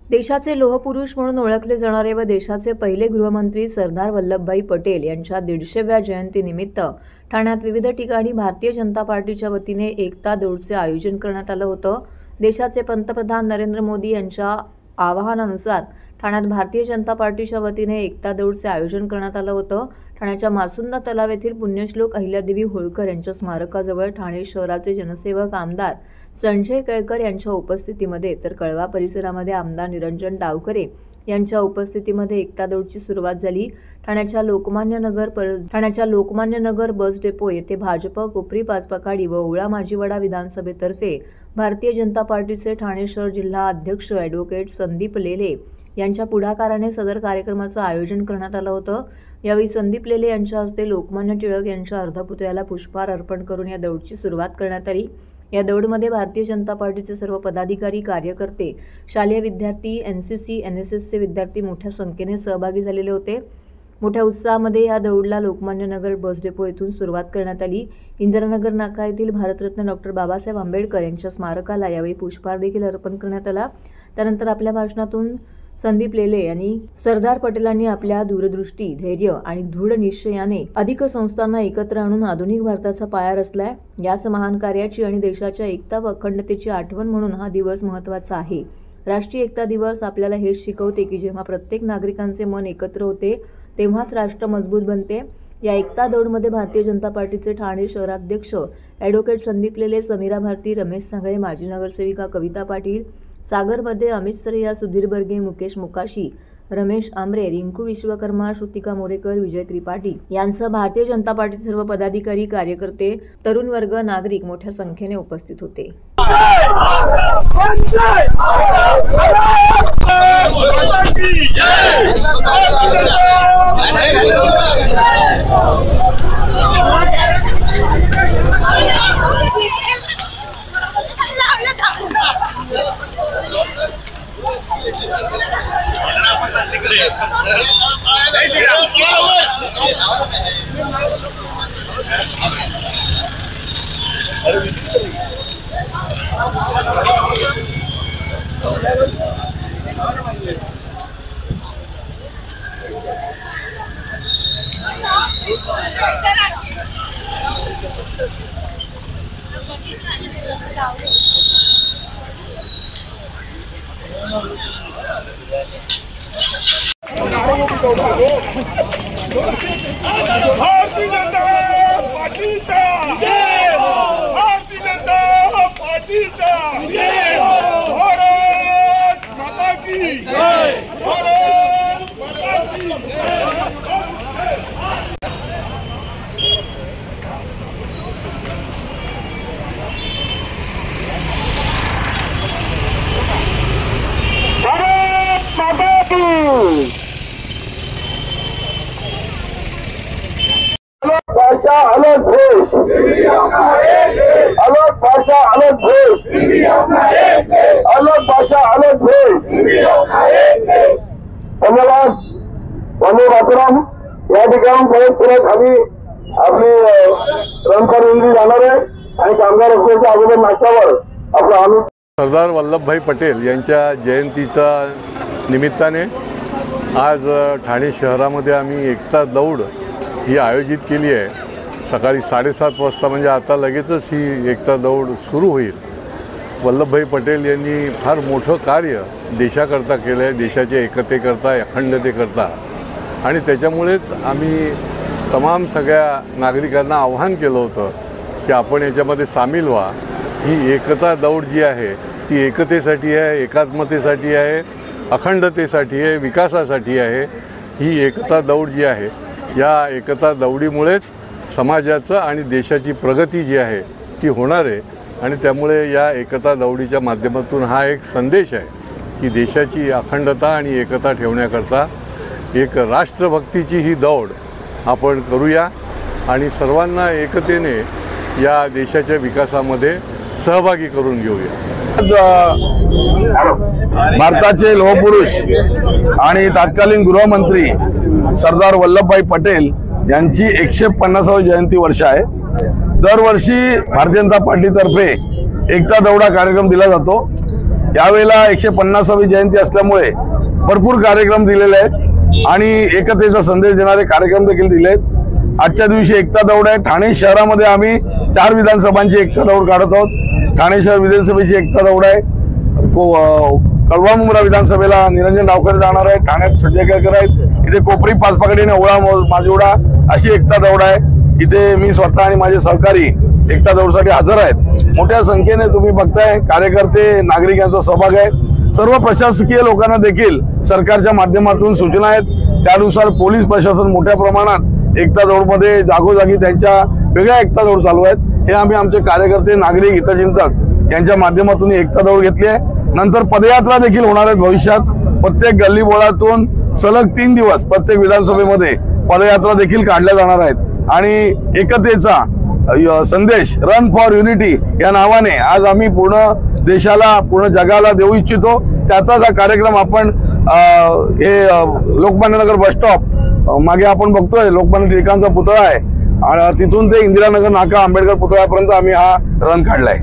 देशाचे लोहपुरुष म्हणून ओळखले जाणारे व देशाचे पहिले गृहमंत्री सरदार वल्लभभाई पटेल यांच्या 150व्या जयंतीनिमित्त ठाण्यात विविध ठिकाणी भारतीय जनता पार्टीच्या वतीने एकता दौडचे आयोजन करण्यात आलं होतं। देशाचे पंतप्रधान नरेंद्र मोदी यांच्या आवाहनानुसार ठाण्यात भारतीय जनता पार्टीच्या वतीने एकता दौडचे आयोजन करण्यात आलं होतं। ठाण्याच्या मासुंदा तलाव येथील पुण्यश्लोक अहिल्यादेवी होळकर यांच्या स्मारकाजवळ ठाणे शहराचे जनसेवक आमदार संजय केळकर यांच्या उपस्थितीमध्ये तर कळवा परिसरामध्ये आमदार निरंजन डावकरे यांच्या उपस्थितीमध्ये एकता दौडची सुरुवात झाली। ठाण्याच्या लोकमान्य नगर बस डेपो येथे भाजप कोपरी पाचपकाडी व ओळा माजीवाडा विधानसभेतर्फे भारतीय जनता पार्टीचे ठाणे शहर जिल्हा अध्यक्ष ॲडव्होकेट संदीप लेले यांच्या पुढाकाराने सदर कार्यक्रमाचं आयोजन करण्यात आलं होतं। यावेळी संदीप लेले यांच्या हस्ते लोकमान्य टिळक यांच्या अर्धपुतळ्याला पुष्पहार अर्पण करून या दौडची सुरुवात करण्यात आली। या दौडमध्ये भारतीय जनता पार्टीचे सर्व पदाधिकारी, कार्यकर्ते, शालेय विद्यार्थी, एनसीसी, एनएसएसचे विद्यार्थी मोठ्या संख्येने सहभागी झालेले होते। मोठ्या उत्साहामध्ये या दौडला लोकमान्य नगर बस डेपो येथून सुरुवात करण्यात आली। इंदिरानगर नाका येथील भारतरत्न डॉक्टर बाबासाहेब आंबेडकर यांच्या स्मारकाला यावेळी पुष्पहार देखील अर्पण करण्यात आला। त्यानंतर आपल्या भाषणातून संदीप लेले यांनी सरदार पटेलांनी आपल्या दूरदृष्टी, धैर्य आणि दृढ निश्चयाने अधिक संस्थांना एकत्र आणून आधुनिक भारताचा पाया रचलाय। याच महान कार्याची आणि देशाच्या एकता व अखंडतेची आठवण म्हणून हा दिवस महत्त्वाचा आहे। राष्ट्रीय एकता दिवस आपल्याला हेच शिकवते की जेव्हा प्रत्येक नागरिकांचे मन एकत्र होते तेव्हाच राष्ट्र मजबूत बनते। या एकता दौडमध्ये भारतीय जनता पार्टीचे ठाणे शहराध्यक्ष ॲडव्होकेट संदीप लेले, समीरा भारती, रमेश सांगळे, माजी नगरसेविका कविता पाटील, सागरमध्ये अमित सरेया, सुधीर बर्गे, मुकेश मुकाशी, रमेश आमरे, रिंकू विश्वकर्मा, श्रुतिका मोरेकर, विजय त्रिपाठी यांसह भारतीय जनता पार्टीचे सर्व पदाधिकारी, कार्यकर्ते, तरुण वर्ग, नागरिक मोठ्या संख्येने उपस्थित होते। भारतीय जनता पार्टीचा जय हो, भारतीय जनता पार्टीचा जय हो, भारत माता की जय, भारत माता की जय। भारत माता की भाषा अलग देश, अलग भाषा अलग देश, अलग भाषा अलग देश। धन्यवाद। वंदे मातरम। या ठिकाणी परत परत आम्ही आपली रंगकर विंदी जाणार आहे आणि कामगार असल्याच्या अगोदर नाश्त्यावर आपला आम्ही सरदार वल्लभभाई पटेल यांच्या जयंतीच्या निमित्ताने आज ठाणे शहरामध्ये आम्ही एकता दौड ही आयोजित केली आहे। सकाळी 7:30 वाजता म्हणजे आता लगेचच ही एकता दौड सुरू होईल। वल्लभभाई पटेल यांनी फार मोठं कार्य देशाकरता केलं आहे, देशाच्या एकतेकरता, अखंडतेकरता, आणि त्याच्यामुळेच आम्ही तमाम सगळ्या नागरिकांना आवाहन केलं होतं की आपण याच्यामध्ये सामील व्हा। ही एकता दौड जी आहे ती एकतेसाठी आहे, एकात्मतेसाठी आहे, अखंडतेसाठी आहे, विकासासाठी आहे। ही एकता दौड जी आहे या एकता दौडीमुळेच समाजाचं आणि देशाची प्रगती जी आहे ती होणार आहे। आणि त्यामुळे या एकता दौडीच्या माध्यमातून हा एक संदेश आहे की देशाची अखंडता आणि एकता ठेवण्याकरता एक राष्ट्रभक्तीची ही दौड आपण करूया आणि सर्वांना एकतेने या देशाच्या विकासामध्ये सहभागी करून घेऊया। आज भारताचे लोहपुरुष आणि तत्कालीन गृहमंत्री सरदार वल्लभभाई पटेल यांची 150वी जयंती वर्ष आहे। दरवर्षी भारतीय जनता पार्टीतर्फे एकता दौडा कार्यक्रम दिला जातो। यावेळेला 150वी जयंती असल्यामुळे भरपूर कार्यक्रम दिलेले आहेत आणि एकतेचा संदेश देणारे कार्यक्रम देखील दिले आहेत। आजच्या दिवशी एकता दौड आहे। ठाणे शहरामध्ये आम्ही 4 विधानसभांची एकता दौड काढत आहोत। ठाणे शहर विधानसभेची एकता दौड आहे। कळवा मुंब्रा विधानसभेला निरंजन डावकर जाणार आहे। ठाण्यात संजय केळकर आहेत। इथे कोपरी पाचपाकडी आणि ओळा माजिवडा अशी एकता दौड आहे। इथे मी स्वतः आणि माझे सहकारी एकता दौडसाठी हजर आहेत। मोठ्या संख्येने तुम्ही बघताय कार्यकर्ते नागरिक यांचा सहभाग आहे। सर्व प्रशासकीय लोकांना देखील सरकारच्या माध्यमातून सूचना आहेत, त्यानुसार पोलीस प्रशासन मोठ्या प्रमाणात एकता दौडमध्ये जागोजागी त्यांच्या वेगळ्या एकता दौड चालू आहेत। हे आम्ही आमचे कार्यकर्ते नागरिक हितचिंतक यांच्या माध्यमातून एकता दौड घेतली आहे। नंतर पदयात्रा देखील होणार आहेत भविष्यात। प्रत्येक गल्ली बोळातून सलग 3 दिवस प्रत्येक विधानसभेमध्ये पदयात्रा देखील काढल्या जाणार आहेत आणि एकतेचा संदेश रन फॉर युनिटी या नावाने आज आम्ही पूर्ण देशाला पूर्ण जगाला देऊ इच्छितो। त्याचाच हा कार्यक्रम आपण हे लोकमान्य नगर बस स्टॉप मागे आपण बघतोय लोकमान्य टिळकांचा पुतळा आहे, तिथून ते इंदिरानगर नाका आंबेडकर पुतळ्यापर्यंत आम्ही हा रन काढलाय।